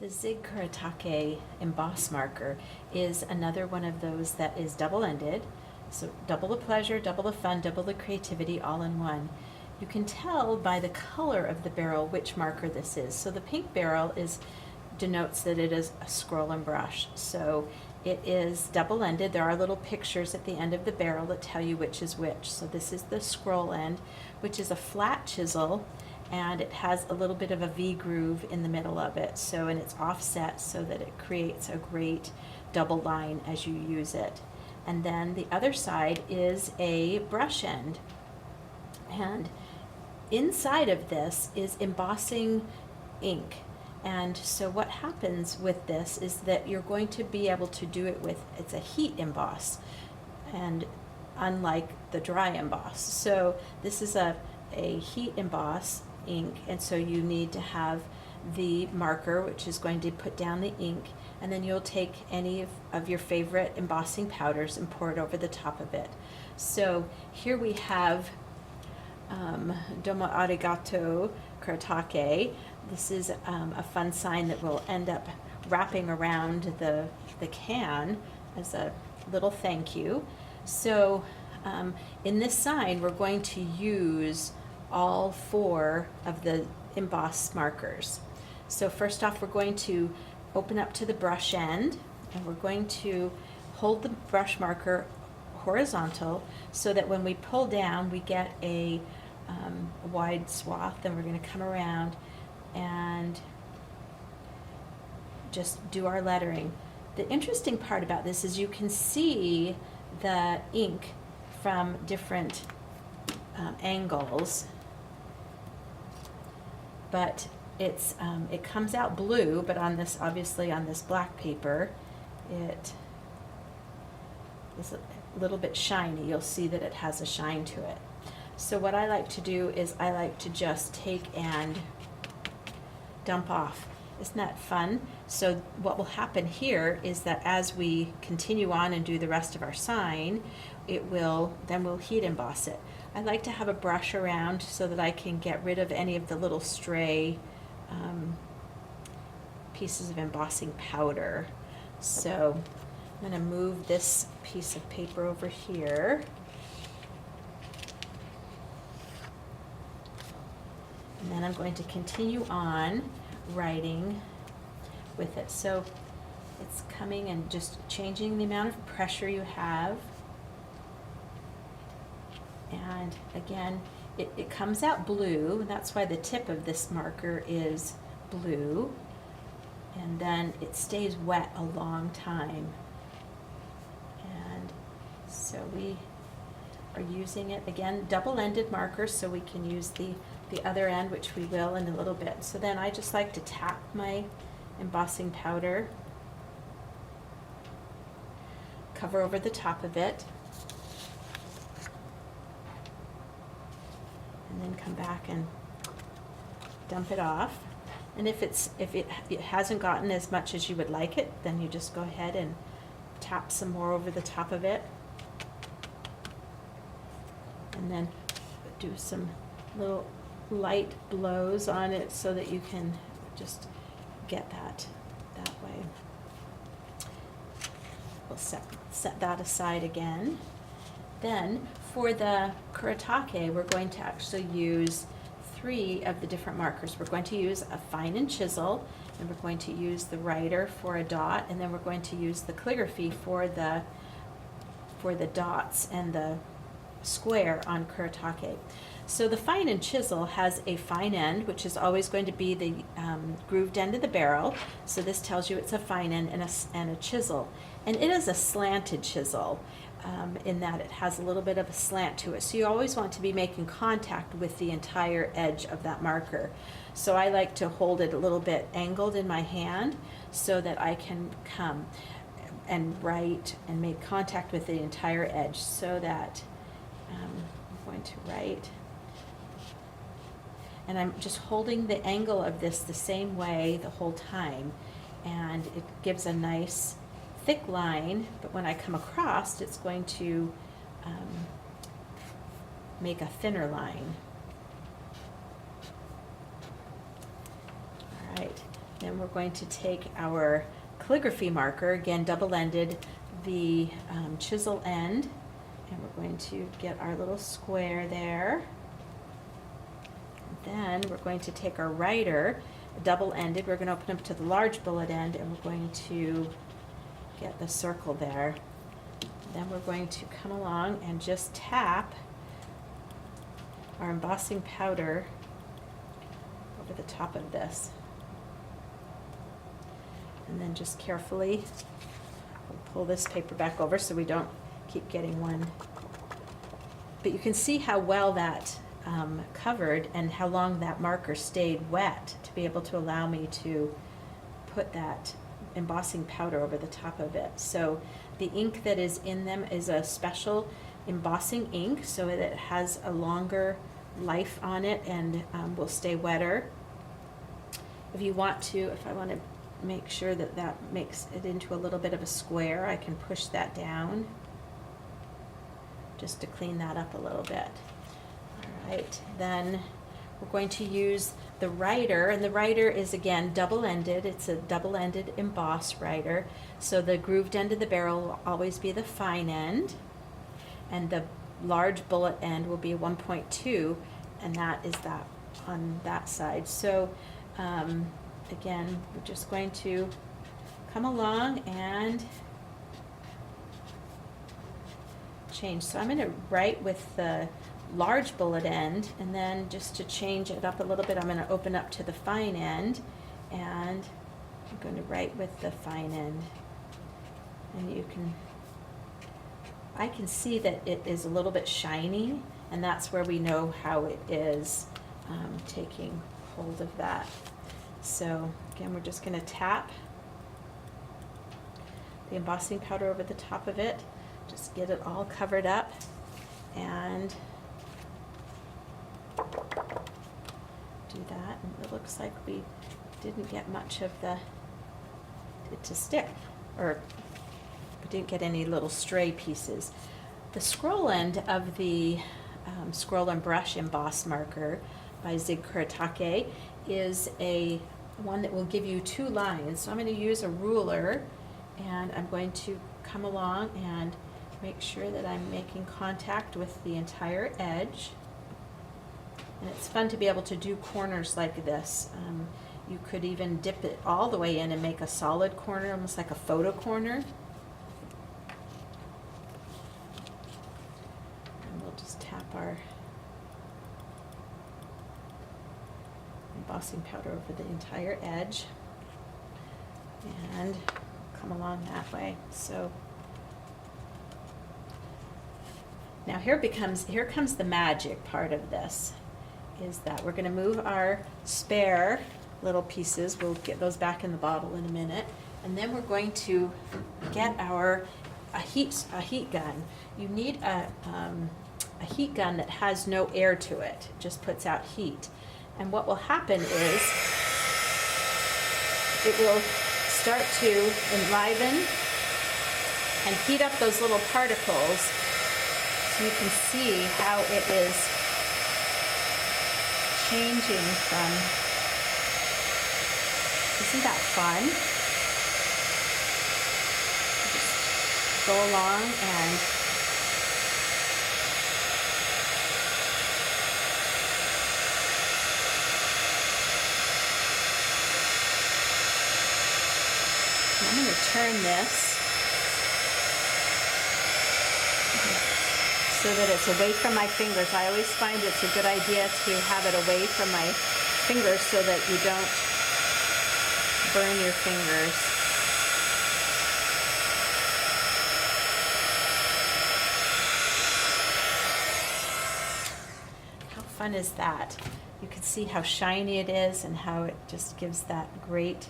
The ZIG Kuretake emboss marker is another one of those that is double-ended. So double the pleasure, double the fun, double the creativity all in one. You can tell by the color of the barrel which marker this is. So the pink barrel denotes that it is a scroll and brush. So it is double-ended. There are little pictures at the end of the barrel that tell you which is which. So this is the scroll end, which is a flat chisel, and it has a little bit of a V groove in the middle of it. So, and it's offset so that it creates a great double line as you use it. And then the other side is a brush end. And inside of this is embossing ink. And so what happens with this is that you're going to be able to do it with, it's a heat emboss, and unlike the dry emboss. So this is a heat emboss ink, and so you need to have the marker, which is going to put down the ink, and then you'll take any of your favorite embossing powders and pour it over the top of it. So here we have Domo Arigato Kuretake. This is a fun sign that will end up wrapping around the can as a little thank you. So in this sign, we're going to use all 4 of the emboss markers. So first off, we're going to open up to the brush end, and we're going to hold the brush marker horizontal so that when we pull down, we get a wide swath. Then we're going to come around and just do our lettering. The interesting part about this is you can see the ink from different angles, but it comes out blue, but on this, obviously on this black paper, it is a little bit shiny. You'll see that it has a shine to it. So what I like to do is I like to just take and dump off. Isn't that fun? So what will happen here is that as we continue on and do the rest of our sign, then we'll heat emboss it. I like to have a brush around so that I can get rid of any of the little stray pieces of embossing powder. So I'm going to move this piece of paper over here. And then I'm going to continue on writing with it. So it's coming and just changing the amount of pressure you have. And again, it comes out blue, and that's why the tip of this marker is blue. And then it stays wet a long time. And so we are using it, again, double-ended markers, so we can use the other end, which we will in a little bit. So then I just like to tap my embossing powder, cover over the top of it, and then come back and dump it off. And if it hasn't gotten as much as you would like it, then you just go ahead and tap some more over the top of it, and then do some little light blows on it so that you can just get that way. We'll set that aside again. Then for the Kuretake, we're going to actually use 3 of the different markers. We're going to use a fine and chisel, and we're going to use the writer for a dot, and then we're going to use the calligraphy for the dots and the square on Kuretake. So the fine and chisel has a fine end, which is always going to be the grooved end of the barrel. So this tells you it's a fine end and a chisel. And it is a slanted chisel in that it has a little bit of a slant to it. So you always want to be making contact with the entire edge of that marker. So I like to hold it a little bit angled in my hand so that I can come and write and make contact with the entire edge, so that I'm going to write. And I'm just holding the angle of this the same way the whole time, and it gives a nice thick line, but when I come across, it's going to make a thinner line. All right, Then we're going to take our calligraphy marker, again double-ended, the chisel end, and we're going to get our little square there. Then we're going to take our writer, double-ended, we're going to open up to the large bullet end, and we're going to get the circle there. Then we're going to come along and just tap our embossing powder over the top of this. And then just carefully we'll pull this paper back over so we don't keep getting one. But you can see how well that covered and how long that marker stayed wet to be able to allow me to put that embossing powder over the top of it. So the ink that is in them is a special embossing ink, so that it has a longer life on it and will stay wetter. If you want to, if I want to make sure that that makes it into a little bit of a square, I can push that down just to clean that up a little bit. All right, then we're going to use the writer, and the writer is again double-ended. It's a double-ended emboss writer, so the grooved end of the barrel will always be the fine end, and the large bullet end will be 1.2, and that is that on that side. So again, we're just going to come along and change. So I'm going to write with the large bullet end, and then just to change it up a little bit, I'm going to open up to the fine end, and I'm going to write with the fine end. And I can see that it is a little bit shiny, and that's where we know how it is taking hold of that. So again, we're just going to tap the embossing powder over the top of it, just get it all covered up, and do that. And it looks like we didn't get much of it to stick, or we didn't get any little stray pieces. The scroll end of the Scroll and Brush Emboss Marker by ZIG Kuretake is a one that will give you 2 lines. So I'm going to use a ruler, and I'm going to come along and make sure that I'm making contact with the entire edge. And it's fun to be able to do corners like this. You could even dip it all the way in and make a solid corner, almost like a photo corner. And we'll just tap our embossing powder over the entire edge and come along that way. So now here comes the magic part of this, is that we're going to move our spare little pieces. We'll get those back in the bottle in a minute, and then we're going to get a heat gun. You need a heat gun that has no air to it. It just puts out heat. And what will happen is it will start to enliven and heat up those little particles, so you can see how it is changing from, isn't that fun? Just go along and I'm going to turn this so that it's away from my fingers. I always find it's a good idea to have it away from my fingers so that you don't burn your fingers. How fun is that? You can see how shiny it is and how it just gives that great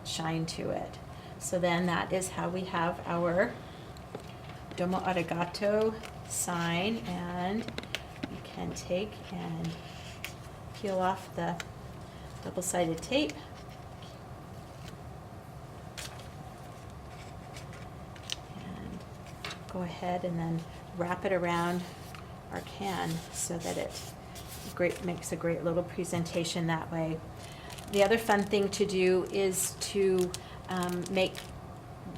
shine to it. So then that is how we have our Domo Arigato sign, and you can take and peel off the double-sided tape. And go ahead and then wrap it around our can so that it makes a great little presentation that way. The other fun thing to do is to make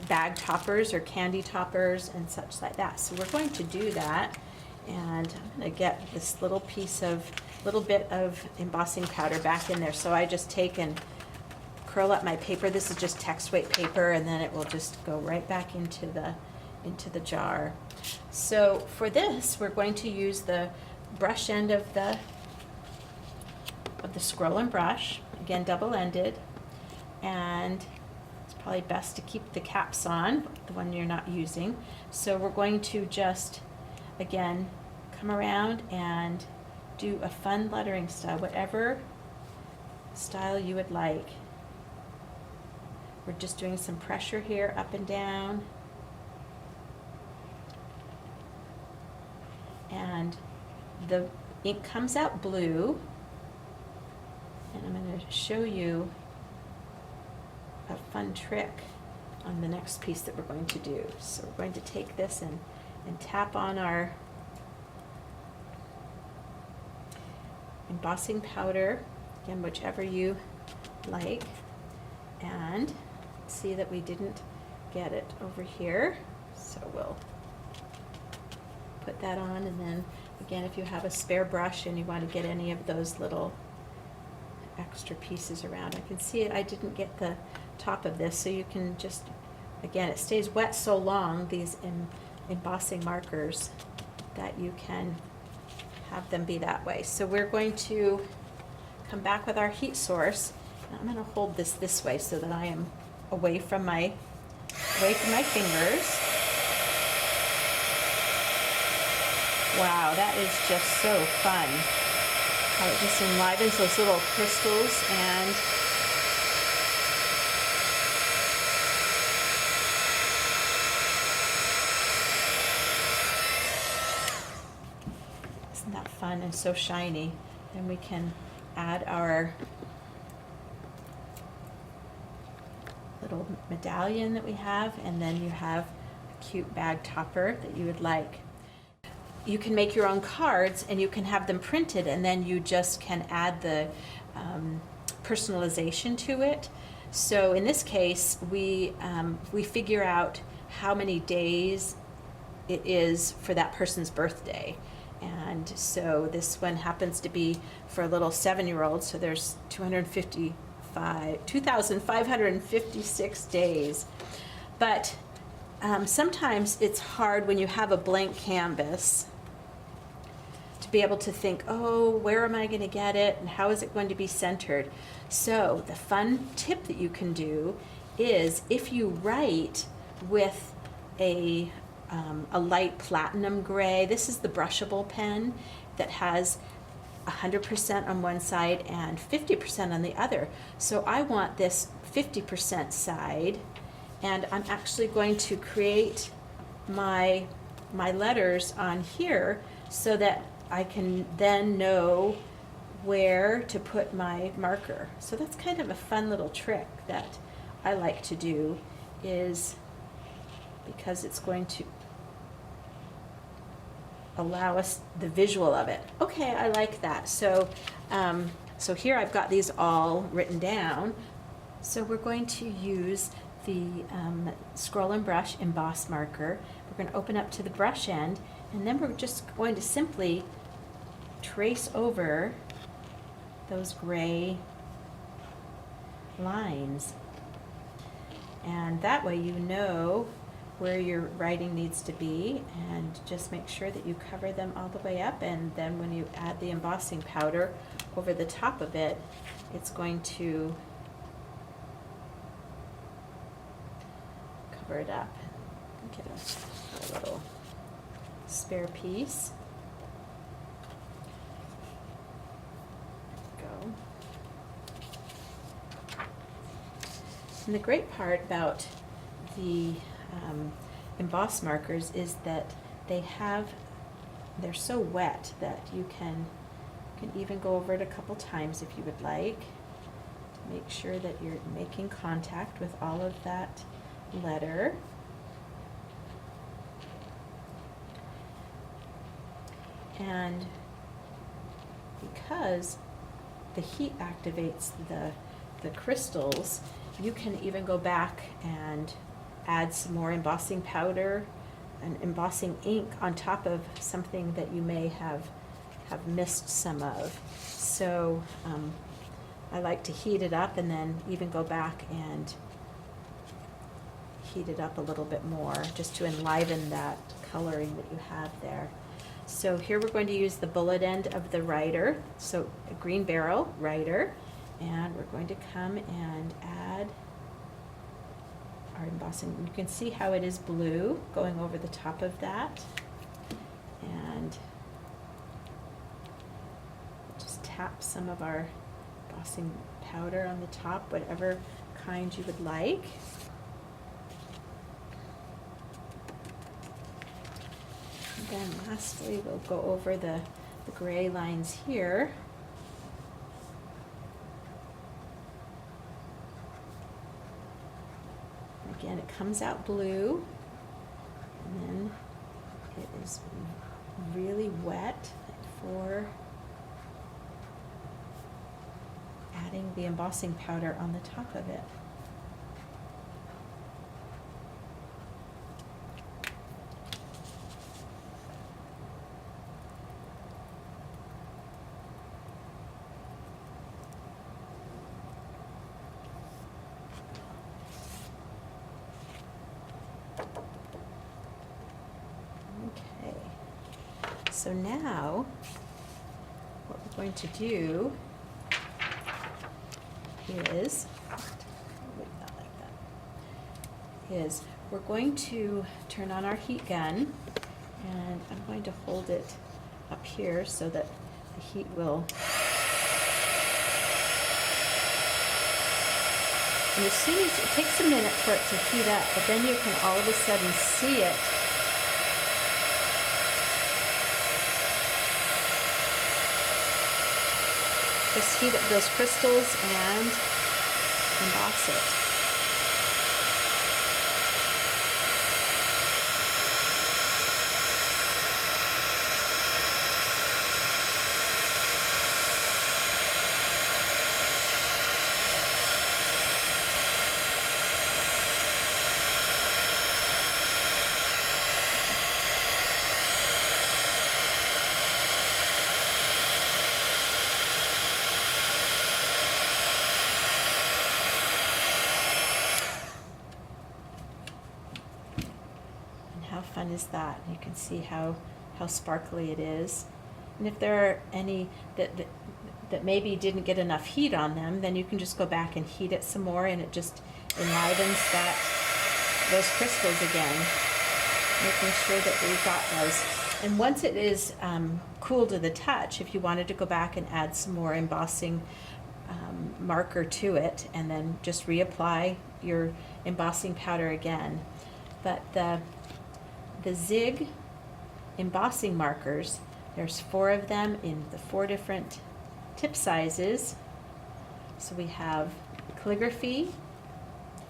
bag toppers or candy toppers and such like that. So we're going to do that, and I'm going to get this little bit of embossing powder back in there. So I just take and curl up my paper. This is just text weight paper, and then it will just go right back into the jar. So for this, we're going to use the brush end of the scroll and brush, again double-ended, and it's probably best to keep the caps on, the one you're not using. So we're going to just, again, come around and do a fun lettering style, whatever style you would like. We're just doing some pressure here, up and down. And the ink comes out blue. And I'm going to show you a fun trick on the next piece that we're going to do. So we're going to take this and tap on our embossing powder, again, whichever you like, and see that we didn't get it over here. So we'll put that on, and then again, if you have a spare brush and you want to get any of those little extra pieces around. I can see it, I didn't get the top of this, so you can just, again, it stays wet so long, these embossing markers, that you can have them be that way. So we're going to come back with our heat source, and I'm going to hold this way so that I am away from my fingers. Wow, that is just so fun. How it just enlivens those little crystals, and isn't that fun and so shiny? Then we can add our little medallion that we have, and then you have a cute bag topper that you would like. You can make your own cards and you can have them printed, and then you just can add the personalization to it. So in this case, we figure out how many days it is for that person's birthday. And so this one happens to be for a little 7-year-old, so there's 2,556 days. But sometimes it's hard when you have a blank canvas to be able to think, oh, where am I going to get it and how is it going to be centered? So the fun tip that you can do is, if you write with a light platinum gray, this is the brushable pen that has 100% on one side and 50% on the other. So I want this 50% side, and I'm actually going to create my letters on here so that I can then know where to put my marker. So that's kind of a fun little trick that I like to do, is because it's going to allow us the visual of it. Okay, I like that. So, so here I've got these all written down. So we're going to use the scroll and brush emboss marker. We're going to open up to the brush end, and then we're just going to simply trace over those gray lines. And that way you know where your writing needs to be, and just make sure that you cover them all the way up, and then when you add the embossing powder over the top of it, it's going to cover it up. Get a little spare piece. Go. And the great part about the emboss markers is that they're so wet that you can even go over it a couple times if you would like, to make sure that you're making contact with all of that letter. And because the heat activates the crystals, you can even go back and add some more embossing powder and embossing ink on top of something that you may have missed some of. So I like to heat it up and then even go back and heat it up a little bit more just to enliven that coloring that you have there. So here we're going to use the bullet end of the writer, so a green barrel writer, and we're going to come and add our embossing. You can see how it is blue going over the top of that, and just tap some of our embossing powder on the top, whatever kind you would like. And then lastly, we'll go over the gray lines here. Again, it comes out blue, and then it is really wet for adding the embossing powder on the top of it. Okay, so now what we're going to do is, we're going to turn on our heat gun, and I'm going to hold it up here so that the heat will, and as soon as, it takes a minute for it to heat up, but then you can all of a sudden see it just heat up those crystals and emboss it. How fun is that? You can see how sparkly it is. And if there are any that maybe didn't get enough heat on them, then you can just go back and heat it some more, and it just enlivens those crystals again, making sure that we've got those. And once it is cool to the touch, if you wanted to go back and add some more embossing marker to it, and then just reapply your embossing powder again. But the ZIG embossing markers, there's 4 of them in the 4 different tip sizes. So we have calligraphy,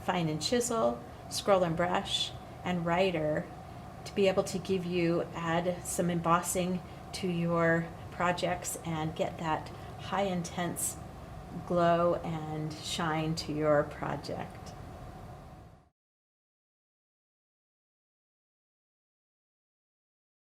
fine and chisel, scroll and brush, and writer, to be able to add some embossing to your projects and get that high intense glow and shine to your project.